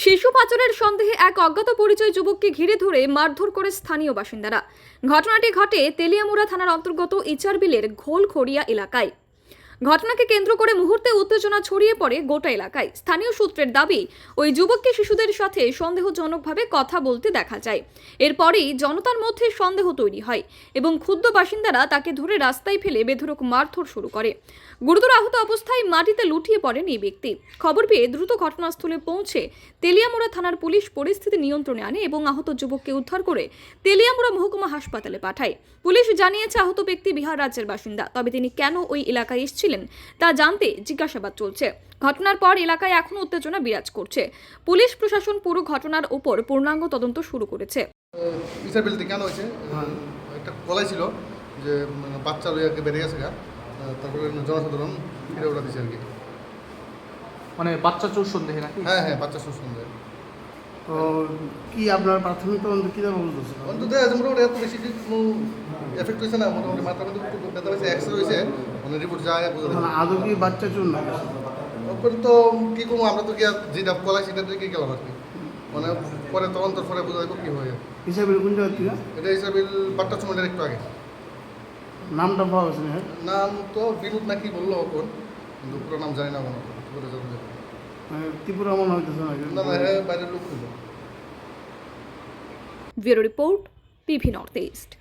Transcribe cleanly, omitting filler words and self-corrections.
শিশু পাচারের সন্দেহে এক অজ্ঞাত পরিচয় যুবককে ঘিরে ধরে মারধর করে স্থানীয় বাসিন্দারা। ঘটনাটি ঘটে তেলিয়ামুড়া থানার অন্তর্গত ইচারবিলের ঘোলখড়িয়া এলাকায়। ঘটনাকে কেন্দ্র করে মুহূর্তে উত্তেজনা ছড়িয়ে পড়ে গোটা এলাকায়। স্থানীয় সূত্রের দাবি, ওই যুবককে শিশুদের সাথে সন্দেহজনকভাবে কথা বলতে দেখা যায়। এরপরেই জনতার মধ্যে সন্দেহ তৈরি হয় এবং ক্ষুব্ধ বাসিন্দারা তাকে ধরে রাস্তায় ফেলে বেধড়ক মারধর শুরু করে। গুরুতর আহত অবস্থায় মাটিতে লুটিয়ে পড়েন এই ব্যক্তি। খবর পেয়ে দ্রুত ঘটনাস্থলে পৌঁছে তেলিয়ামুড়া থানার পুলিশ পরিস্থিতি নিয়ন্ত্রণে আনে এবং আহত যুবককে উদ্ধার করে তেলিয়ামুড়া মহকুমা হাসপাতালে পাঠায়। পুলিশ জানিয়েছে আহত ব্যক্তি বিহার রাজ্যের বাসিন্দা, তবে তিনি কেন ওই এলাকায় এসেছিলেন তা জানতে জিজ্ঞাসাবাদ চলছে। ঘটনার পর এলাকায় এখনো উত্তেজনা বিরাজ করছে। পুলিশ প্রশাসন পুরো ঘটনার উপর পূর্ণাঙ্গ তদন্ত শুরু করেছে। ইসাবিলতে কেন হয়েছে একটা কলাই ছিল যে বাচ্চা লইয়াকে বেড়ে গেছে গা, তারপরে জনসাধারণ ফিরে ওরা দিছে আর কি। মানে বাচ্চা চোর সন্দেহে নাকি? হ্যাঁ হ্যাঁ, বাচ্চা সুসন্দেহ। তো কি আপনার প্রাথমিক তদন্ত কী ধরনের বলতেছে? অন্তত মোটামুটি এত বেশি কোনো এফেক্ট হয়েছে না, মোটামুটি মাত্রা মধ্যে একটু ব্যথা হয়েছে, এক্সরে হয়েছে, মানে রিপোর্ট যায় বোঝা যায়। আদৌ কি বাচ্চা চোর না? ওপরে তো কী করবো, আমরা তো কি আর যেটা কলাই সেটা দিয়ে গেলাম আর কি, মানে পরে তদন্তর পরে বোঝা যাবে কী হয়ে। হিসাবে কোন জায়গা থেকে? এটা হিসাবিল বাট্টার সময়টা একটু আগে। নামটা পাওয়া গেছে না? নাম তো বিনোদ না কি বললো এখন, কিন্তু পুরো নাম জানি না কোনো। ত্রিপুরা মনে হইতেছে নাকি? না না, হ্যাঁ বাইরের লোক ছিল। Bureau report, PV north east.